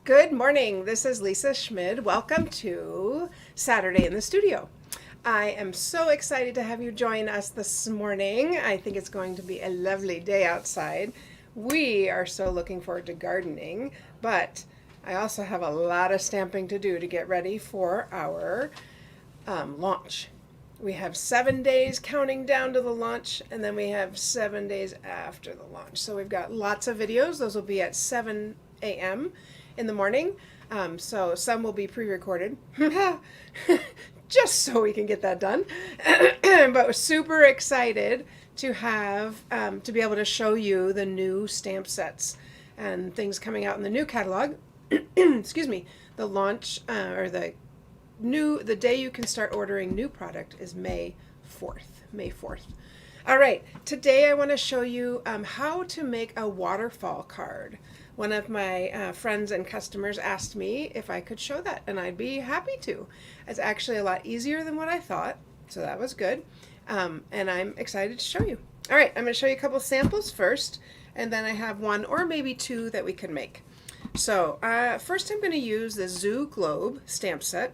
Good morning. This is Lisa Schmid. Welcome to Saturday in the Studio. I am so excited to have you join us this morning. I think it's going to be a lovely day outside. We are so looking forward to gardening, but I also have a lot of stamping to do to get ready for our launch. We have 7 days counting down to the launch, and then we have 7 days after the launch. So we've got lots of videos. Those will be at 7 a.m. in the morning. So some will be pre-recorded, just so we can get that done. But we're super excited to have, to be able to show you the new stamp sets and things coming out in the new catalog. Excuse me, the launch, or the day you can start ordering new product is May 4th. All right, today I want to show you how to make a waterfall card. One of my friends and customers asked me if I could show that, and I'd be happy to. It's actually a lot easier than what I thought, so that was good. And I'm excited to show you. All right, I'm going to show you a couple samples first, and then I have one or maybe two that we can make. So first I'm going to use the Zoo Globe stamp set.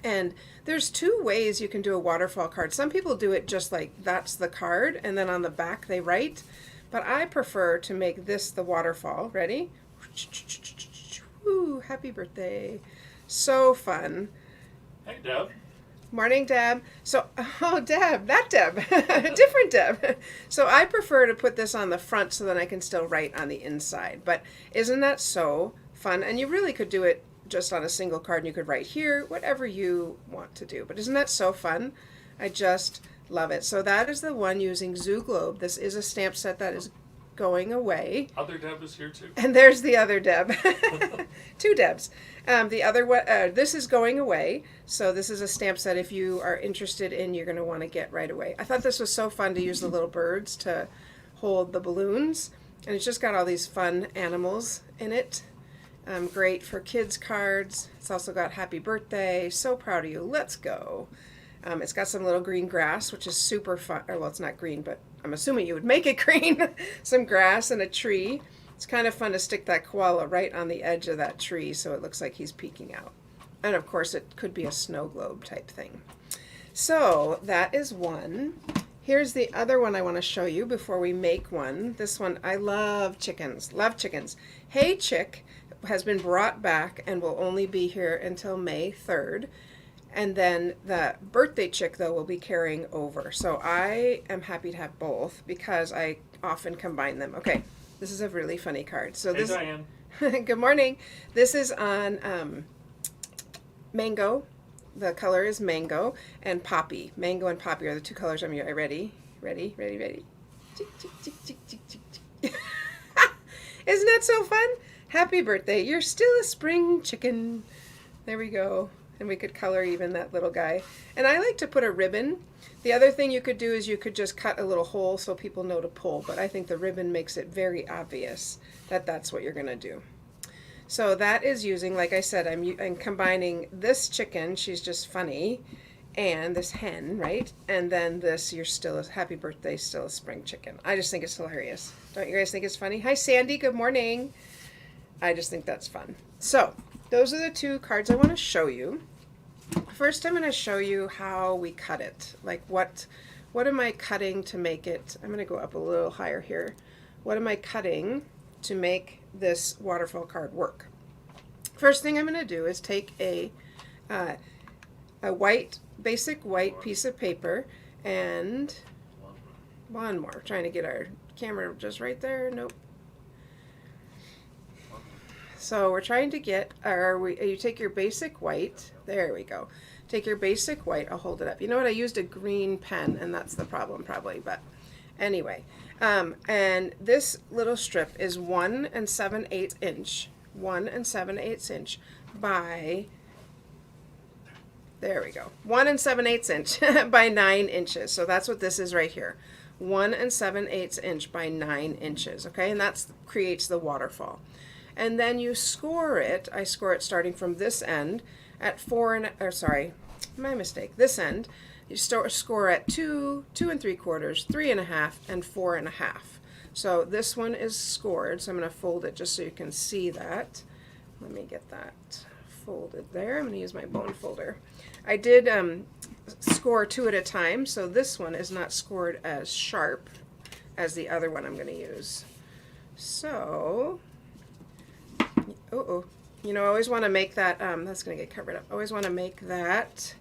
And there's two ways you can do a waterfall card. Some people do it just like that's the card, and then on the back they write. But I prefer to make this the waterfall. Ready? Woo, happy birthday. So fun. Hey, Deb. Morning, Deb. So, oh, Deb, not Deb, different Deb. So I prefer to put this on the front so that I can still write on the inside. But isn't that so fun? And you really could do it just on a single card, and you could write here, whatever you want to do. But isn't that so fun? I just love it. So that is the one using Zoo Globe. This is a stamp set that is going away. Other Deb is here too. And there's the other Deb. Two Debs. The other one, this is going away. So this is a stamp set if you are interested in, you're going to want to get right away. I thought this was so fun to use the little birds to hold the balloons. And it's just got all these fun animals in it. Great for kids cards. It's also got happy birthday, so proud of you, let's go. It's got some little green grass, which is super fun. Or, well, it's not green, but I'm assuming you would make it green. Some grass and a tree. It's kind of fun to stick that koala right on the edge of that tree so it looks like he's peeking out. And of course it could be a snow globe type thing. So that is one. Here's the other one I want to show you before we make one. This one, I love chickens. Love chickens. Hey Chick has been brought back and will only be here until May 3rd. And then the birthday chick, though, will be carrying over. So I am happy to have both because I often combine them. Okay, this is a really funny card. So Hey, this, Diane. Good morning. This is on mango. The color is mango and poppy. Mango and poppy are the two colors I'm using. Ready? Ready? Ready? Ready? Isn't that so fun? Happy birthday. You're still a spring chicken. There we go. And we could color even that little guy. And I like to put a ribbon. The other thing you could do is you could just cut a little hole so people know to pull. But I think the ribbon makes it very obvious that that's what you're going to do. So that is using, like I said, I'm combining this chicken, she's just funny, and this hen, right? And then this, you're still a happy birthday, still a spring chicken. I just think it's hilarious. Don't you guys think it's funny? Hi, Sandy. Good morning. I just think that's fun. So those are the two cards I want to show you. First, I'm going to show you how we cut it. Like what am I cutting to make it? I'm going to go up a little higher here. What am I cutting to make this waterfall card work? First thing I'm going to do is take a basic white piece of paper and one more. Trying to get our camera just right there. Nope. So we're trying to get, you take your basic white, there we go. Take your basic white, I'll hold it up. You know what, I used a green pen and that's the problem probably, but anyway. And this little strip is 1 7/8 inch, 1 7/8 inch by, there we go, 1 7/8 inch by 9 inches. So that's what this is right here. 1 7/8 inch by 9 inches, okay? And that creates the waterfall. And then you score it, I score it starting from this end at my mistake, this end. You score at 2, 2 3/4, 3 1/2, and 4 1/2. So this one is scored, so I'm going to fold it just so you can see that. let me get that folded there. I'm going to use my bone folder. I did score 2 at a time, so this one is not scored as sharp as the other one I'm going to use. So, you know, I always want to make that, that's going to get covered up. I always want to make that,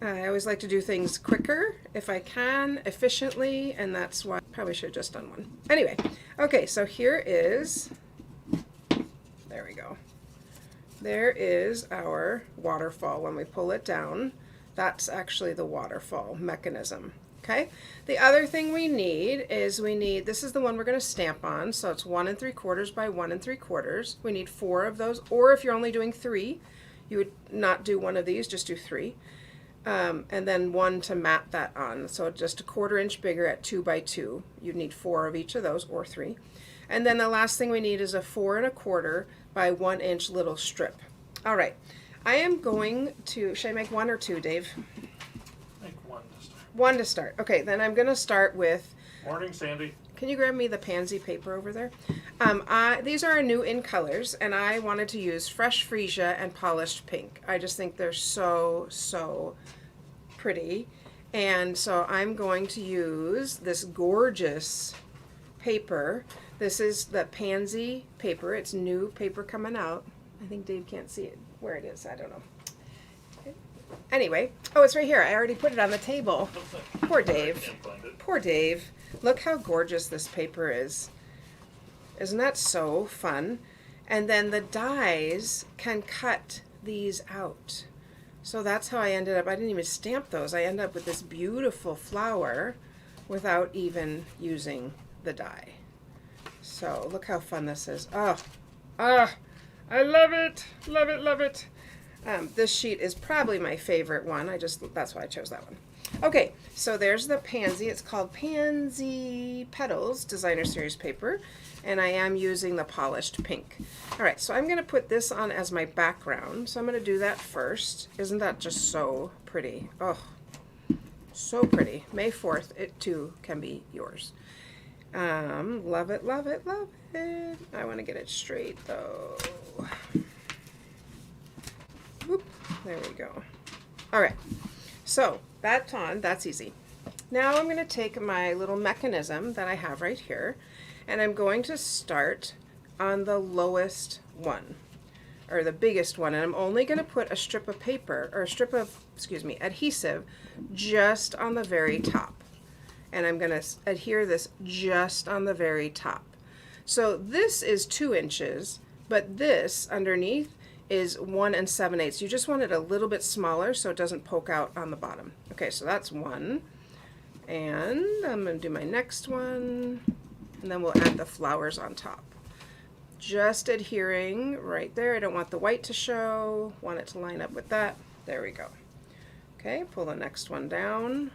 I always like to do things quicker if I can, efficiently, and that's why I probably should have just done one. Anyway, okay, so here is, there we go. There is our waterfall. When we pull it down, that's actually the waterfall mechanism. Okay. The other thing we need is this is the one we're going to stamp on. So it's 1 3/4 by 1 3/4. We need 4 of those, or if you're only doing 3, you would not do one of these, just do 3. And then 1 to mat that on. So just a 1/4 inch bigger at 2 by 2. You'd need 4 of each of those, or 3. And then the last thing we need is a 4 1/4 by 1 inch little strip. All right. I am going to, should I make 1 or 2, Dave? Make 1 to start. 1 to start. Okay, then I'm going to start with, Morning, Sandy. can you grab me the pansy paper over there? These are our new in colors, and I wanted to use fresh freesia and polished pink. I just think they're so, so pretty. And so I'm going to use this gorgeous paper. This is the pansy paper. It's new paper coming out. I think Dave can't see it where it is. I don't know. Anyway, oh, it's right here. I already put it on the table. Poor Dave. Poor Dave. Look how gorgeous this paper is. Isn't that so fun? And then the dies can cut these out. So that's how I ended up. I didn't even stamp those. I ended up with this beautiful flower without even using the die. So look how fun this is. Oh, I love it. Love it, love it. This sheet is probably my favorite one. That's why I chose that one. Okay, so there's the pansy. It's called Pansy Petals Designer Series paper, and I am using the polished pink. All right, so I'm going to put this on as my background. So I'm going to do that first. Isn't that just so pretty? Oh, so pretty. May 4th, it too can be yours. Love it, love it, love it. I want to get it straight though. Whoop, there we go. All right, so that's on, that's easy. Now I'm going to take my little mechanism that I have right here, and I'm going to start on the lowest one, or the biggest one, and I'm only going to put a strip of paper, or a strip of, adhesive, just on the very top. And I'm going to adhere this just on the very top. So this is 2 inches, but this underneath is 1 7/8. You just want it a little bit smaller so it doesn't poke out on the bottom. Okay, so that's 1. And I'm going to do my next one, and then we'll add the flowers on top. Just adhering right there. I don't want the white to show. Want it to line up with that. There we go. Okay, pull the next one down.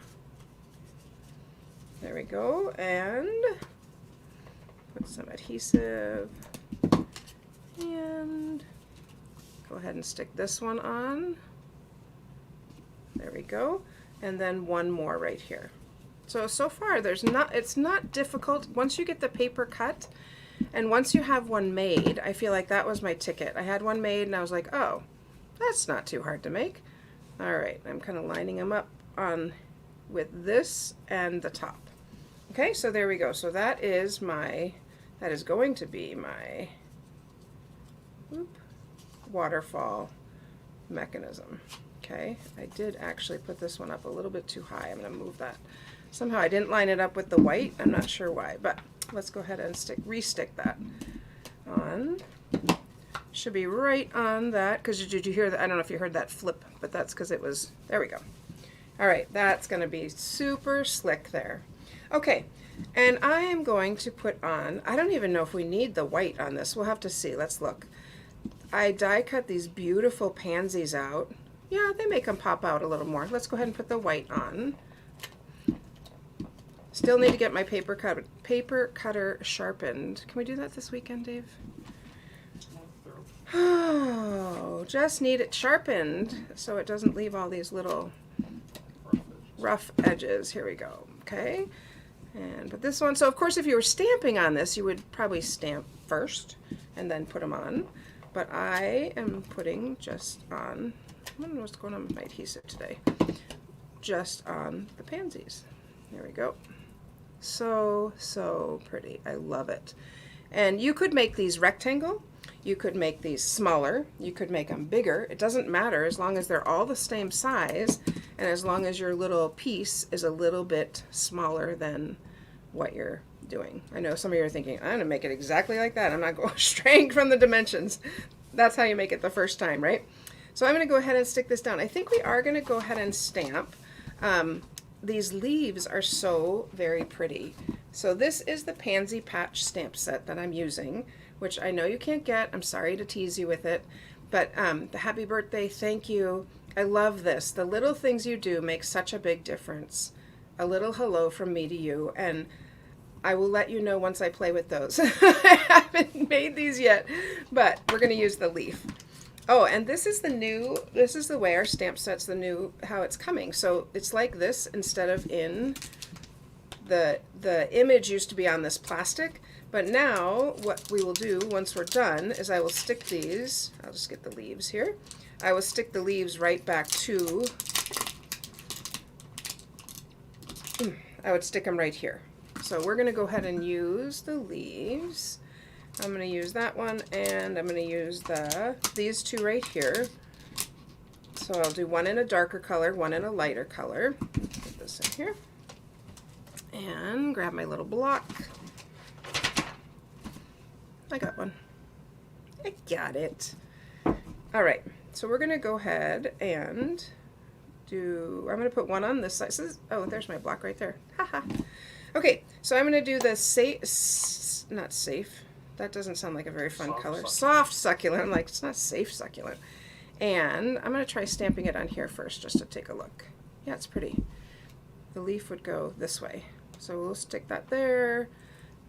There we go, and put some adhesive, and go ahead and stick this one on. There we go, and then one more right here. So far it's not difficult once you get the paper cut, and once you have one made. I feel like that was my ticket. I had one made and I was like, oh, that's not too hard to make. All right, I'm kind of lining them up on with this and the top. Okay, so there we go. So that is going to be my waterfall mechanism. Okay, I did actually put this one up a little bit too high. I'm going to move that. Somehow I didn't line it up with the white. I'm not sure why, but let's go ahead and re-stick that on. Should be right on that, because did you hear that? I don't know if you heard that flip, but that's because it was, there we go. All right, that's going to be super slick there. Okay, and I am going to put on, I don't even know if we need the white on this. We'll have to see. Let's look. I die cut these beautiful pansies out. Yeah, they make them pop out a little more. Let's go ahead and put the white on. Still need to get my paper cutter sharpened. Can we do that this weekend, Dave? Oh, just need it sharpened so it doesn't leave all these little rough edges. Here we go. Okay. And put this one. So of course if you were stamping on this, you would probably stamp first and then put them on. but I am putting just on, I don't know what's going on with my adhesive today, just on the pansies. There we go. So, so pretty. I love it. And you could make these rectangle. You could make these smaller. You could make them bigger. It doesn't matter as long as they're all the same size and as long as your little piece is a little bit smaller than what you're doing. I know some of you are thinking, I'm going to make it exactly like that. I'm not going straying from the dimensions. That's how you make it the first time, right? So I'm going to go ahead and stick this down. I think we are going to go ahead and stamp. These leaves are so very pretty. So this is the Pansy Patch stamp set that I'm using, which I know you can't get. I'm sorry to tease you with it, but the happy birthday, thank you. I love this. The little things you do make such a big difference. A little hello from me to you, and I will let you know once I play with those. I haven't made these yet, but we're going to use the leaf. Oh, and this is the way our stamp set's how it's coming. So it's like this instead of in the image used to be on this plastic, but now what we will do once we're done is I will stick these, I'll just get the leaves here. I will stick the leaves right back to, I would stick them right here. So we're going to go ahead and use the leaves. I'm going to use that one, and I'm going to use these two right here. So I'll do one in a darker color, one in a lighter color. Put this in here. And grab my little block. I got one. I got it. All right, so we're going to go ahead and I'm going to put one on this side. Oh, there's my block right there. Haha. Okay, so I'm going to do the not safe. That doesn't sound like a very fun color. Succulent. Soft succulent. I'm like, it's not safe succulent. And I'm going to try stamping it on here first just to take a look. Yeah, it's pretty. The leaf would go this way. So we'll stick that there.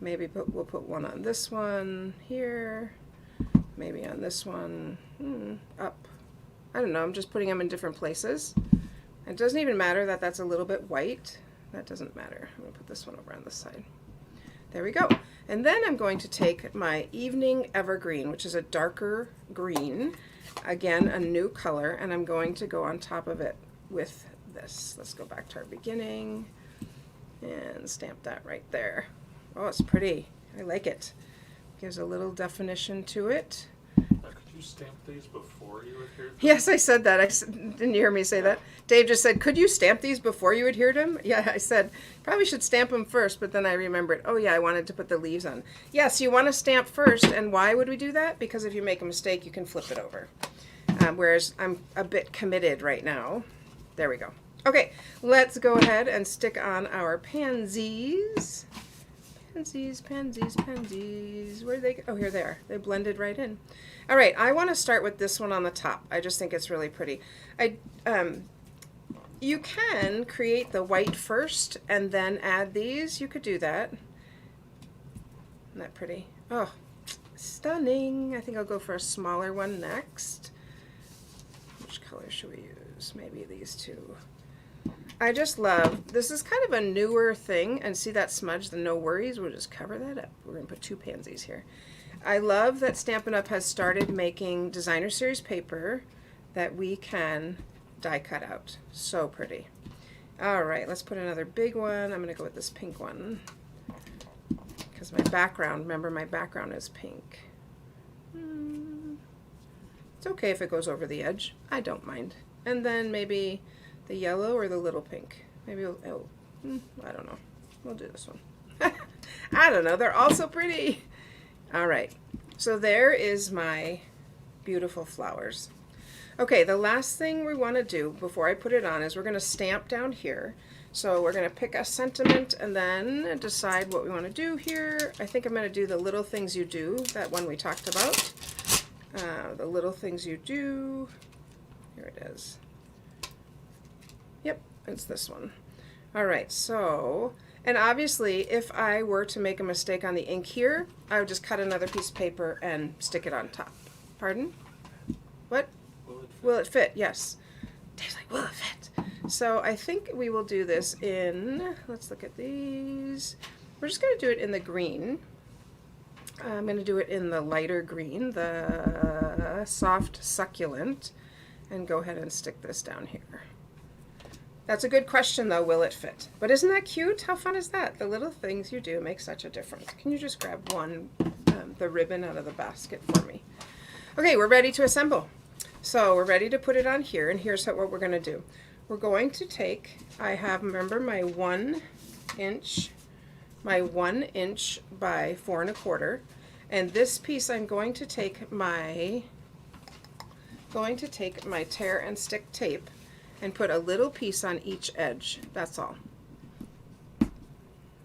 Maybe we'll put one on this one here. Maybe on this one up. I don't know. I'm just putting them in different places. It doesn't even matter that that's a little bit white. That doesn't matter. I'm going to put this one over on this side. There we go. And then I'm going to take my Evening Evergreen, which is a darker green, again, a new color, and I'm going to go on top of it with this. Let's go back to our beginning and stamp that right there. Oh, it's pretty. I like it. Gives a little definition to it. Could you stamp these before you adhere to them? Yes, I said that. Didn't you hear me say that? Dave just said, could you stamp these before you adhere to them? Yeah, I said, probably should stamp them first, but then I remembered, oh yeah, I wanted to put the leaves on. Yes, you want to stamp first, and why would we do that? Because if you make a mistake, you can flip it over. Whereas I'm a bit committed right now. There we go. Okay, let's go ahead and stick on our pansies. Pansies, pansies, pansies. Where did they go? Oh, here they are. They blended right in. All right, I want to start with this one on the top. I just think it's really pretty. You can create the white first and then add these. You could do that. Isn't that pretty? Oh, stunning. I think I'll go for a smaller one next. Which color should we use? Maybe these two. I just love, this is kind of a newer thing, and see that smudge, the no worries, we'll just cover that up. We're going to put two pansies here. I love that Stampin' Up! Has started making designer series paper that we can die cut out. So pretty. All right, let's put another big one. I'm going to go with this pink one because my background, remember my background is pink. It's okay if it goes over the edge. I don't mind. And then maybe the yellow or the little pink. Maybe, I don't know. We'll do this one. I don't know. They're all so pretty. All right. So there is my beautiful flowers. Okay, the last thing we want to do before I put it on is we're going to stamp down here. So we're going to pick a sentiment and then decide what we want to do here. I think I'm going to do the little things you do, that one we talked about. The little things you do. Here it is. Yep, it's this one. All right, so, and obviously if I were to make a mistake on the ink here, I would just cut another piece of paper and stick it on top. Pardon? What? Will it fit? Yes. Dave's like, will it fit? So I think we will do this in, let's look at these. We're just going to do it in the green. I'm going to do it in the lighter green, the soft succulent, and go ahead and stick this down here. That's a good question though, will it fit? But isn't that cute? How fun is that? The little things you do make such a difference. Can you just grab the ribbon out of the basket for me? Okay, we're ready to assemble. So we're ready to put it on here, and here's what we're going to do. We're going to take, I have, remember, my 1 inch by 4 1/4, and this piece I'm going to take my tear and stick tape and put a little piece on each edge. That's all.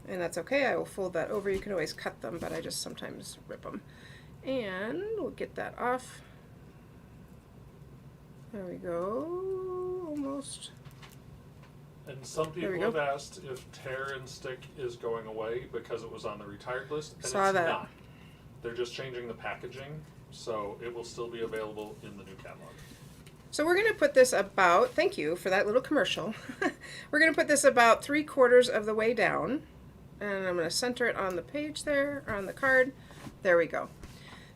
And that's okay. I will fold that over. You can always cut them, but I just sometimes rip them. And we'll get that off. There we go. Almost. And some people have asked if tear and stick is going away because it was on the retired list, and Saw it's that. not. They're just changing the packaging, so it will still be available in the new catalog. So we're going to put this about, thank you for that little commercial. We're going to put this about 3/4 of the way down, and I'm going to center it on the page there, or on the card. There we go.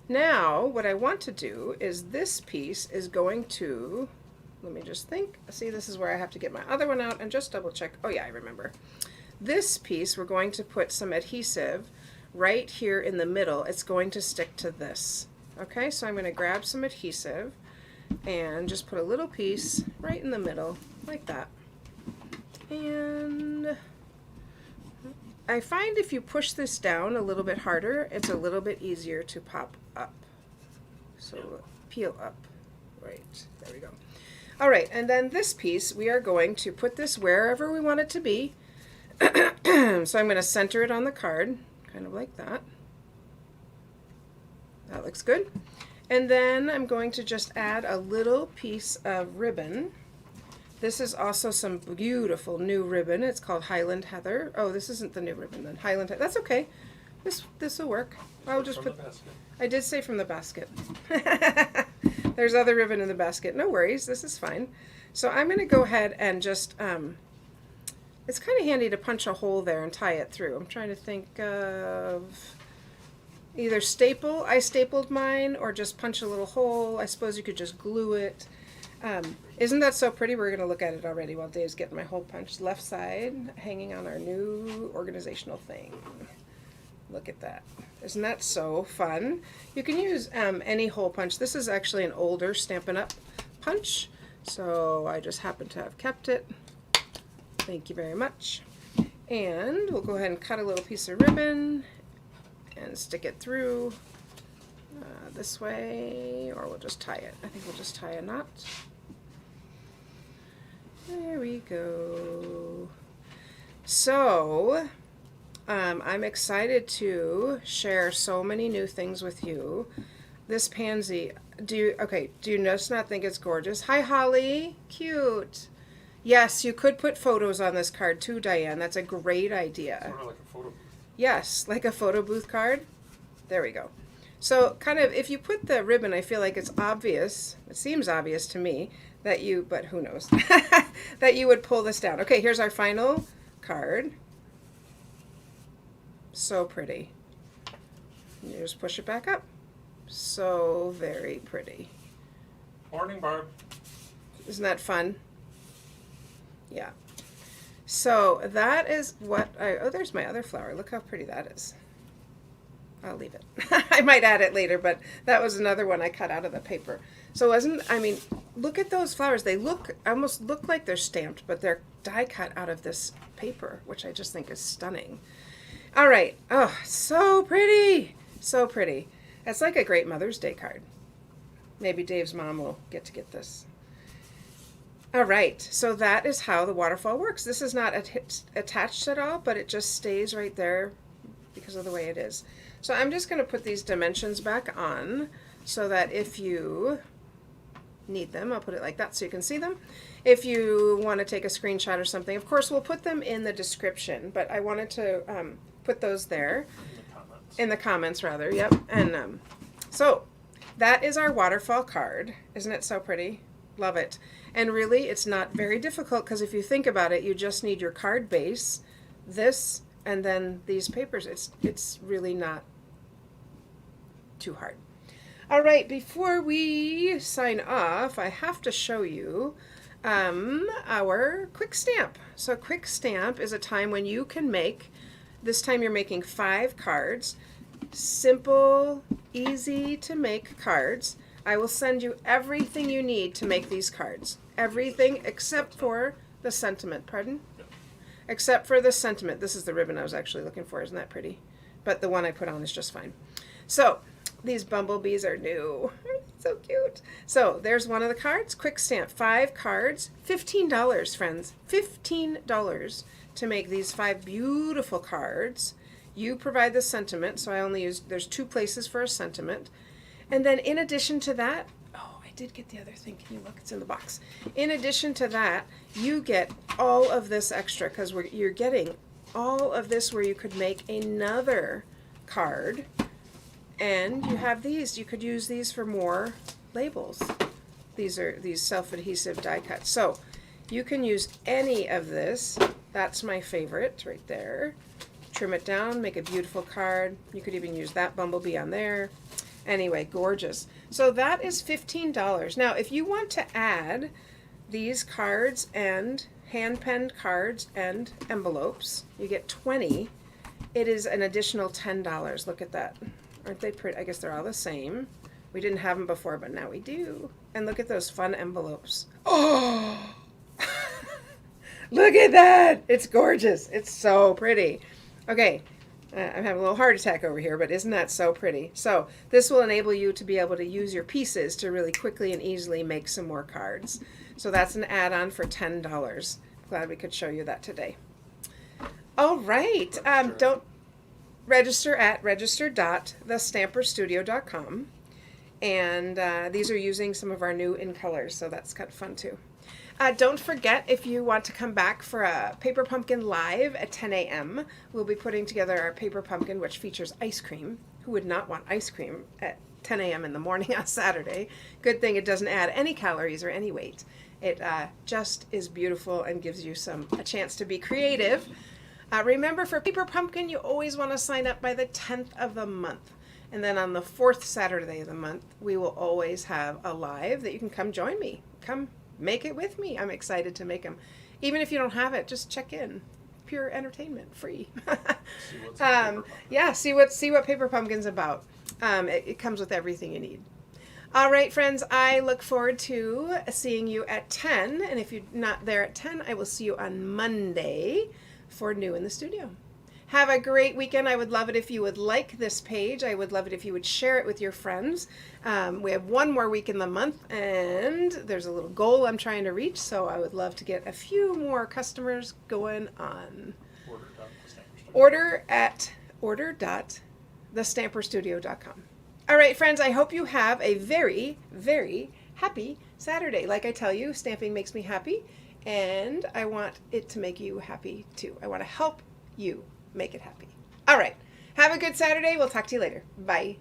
Now, what I want to do is this piece is going to, let me just think. See, this is where I have to get my other one out and just double check. Oh yeah, I remember. This piece, we're going to put some adhesive right here in the middle. It's going to stick to this. Okay, so I'm going to grab some adhesive and just put a little piece right in the middle, like that. And I find if you push this down a little bit harder, it's a little bit easier to pop up. So peel up. Right, there we go. All right, and then this piece, we are going to put this wherever we want it to be. So I'm going to center it on the card, kind of like that. That looks good. And then I'm going to just add a little piece of ribbon. This is also some beautiful new ribbon. It's called Highland Heather. Oh, this isn't the new ribbon then. Highland Heather. That's okay. This will work. I'll just put. I did say from the basket. There's other ribbon in the basket. No worries. This is fine. So I'm going to go ahead and just. It's kind of handy to punch a hole there and tie it through. I'm trying to think of either staple. I stapled mine, or just punch a little hole. I suppose you could just glue it. Isn't that so pretty? We're going to look at it already while Dave's getting my hole punched. Left side hanging on our new organizational thing. Look at that. Isn't that so fun? You can use any hole punch. This is actually an older Stampin' Up! Punch, so I just happen to have kept it. Thank you very much. And we'll go ahead and cut a little piece of ribbon and stick it through this way, or we'll just tie it. I think we'll just tie a knot. There we go. So I'm excited to share so many new things with you. This pansy, do you just not think it's gorgeous? Hi Holly, cute. Yes, you could put photos on this card too, Diane. That's a great idea. Sort of like a photo booth. Yes, like a photo booth card. There we go. So kind of, if you put the ribbon, I feel like it's obvious, it seems obvious to me, that you, but who knows, that you would pull this down. Okay, here's our final card. So pretty. You just push it back up. So very pretty. Morning, Barb. Isn't that fun? Yeah. So that is what oh, there's my other flower. Look how pretty that is. I'll leave it. I might add it later, but that was another one I cut out of the paper. So look at those flowers. They almost look like they're stamped, but they're die cut out of this paper, which I just think is stunning. All right. Oh, so pretty. So pretty. That's like a great Mother's Day card. Maybe Dave's mom will get this. All right. So that is how the waterfall works. This is not attached at all, but it just stays right there because of the way it is. So I'm just going to put these dimensions back on so that if you need them, I'll put it like that so you can see them. If you want to take a screenshot or something, of course, we'll put them in the description, but I wanted to put those there. In the comments, rather, yep. And so that is our waterfall card. Isn't it so pretty? Love it. And really, it's not very difficult because if you think about it, you just need your card base, this, and then these papers. It's really not too hard. All right, before we sign off, I have to show you our quick stamp. So quick stamp is a time when you can make, this time you're making 5 cards, simple, easy to make cards. I will send you everything you need to make these cards. Everything except for the sentiment. Pardon? Yeah. Except for the sentiment. This is the ribbon I was actually looking for. Isn't that pretty? But the one I put on is just fine. So these bumblebees are new. So cute. So there's one of the cards. Quick stamp. 5 cards. $15, friends. $15 to make these 5 beautiful cards. You provide the sentiment. So I only use, there's 2 places for a sentiment. And then in addition to that, oh, I did get the other thing. Can you look? It's in the box. In addition to that, you get all of this extra because you're getting all of this where you could make another card. And you have these. You could use these for more labels. These are these self-adhesive die cuts. So you can use any of this. That's my favorite right there. Trim it down, make a beautiful card. You could even use that bumblebee on there. Anyway, gorgeous. So that is $15. Now, if you want to add these cards and hand-penned cards and envelopes, you get 20. It is an additional $10. Look at that. Aren't they pretty? I guess they're all the same. We didn't have them before, but now we do. And look at those fun envelopes. Oh! Look at that! It's gorgeous. It's so pretty. Okay. I'm having a little heart attack over here, but isn't that so pretty? So this will enable you to be able to use your pieces to really quickly and easily make some more cards. So that's an add-on for $10. Glad we could show you that today. All right. Don't register at register.thestamperstudio.com. And these are using some of our new in colors, so that's kind of fun too. Don't forget, if you want to come back for a Paper Pumpkin Live at 10 a.m., we'll be putting together our Paper Pumpkin, which features ice cream. Who would not want ice cream at 10 a.m. in the morning on Saturday? Good thing it doesn't add any calories or any weight. It just is beautiful and gives you a chance to be creative. Remember, for Paper Pumpkin, you always want to sign up by the 10th of the month. And then on the 4th Saturday of the month, we will always have a live that you can come join me. Come make it with me. I'm excited to make them. Even if you don't have it, just check in. Pure entertainment, free. Yeah, see what Paper Pumpkin's about. It comes with everything you need. All right, friends, I look forward to seeing you at 10. And if you're not there at 10, I will see you on Monday for New in the Studio. Have a great weekend. I would love it if you would like this page. I would love it if you would share it with your friends. We have one more week in the month, and there's a little goal I'm trying to reach, so I would love to get a few more customers going on. Order at order.thestamperstudio.com. All right, friends, I hope you have a very, very happy Saturday. Like I tell you, stamping makes me happy, and I want it to make you happy too. I want to help you make it happy. All right. Have a good Saturday. We'll talk to you later. Bye.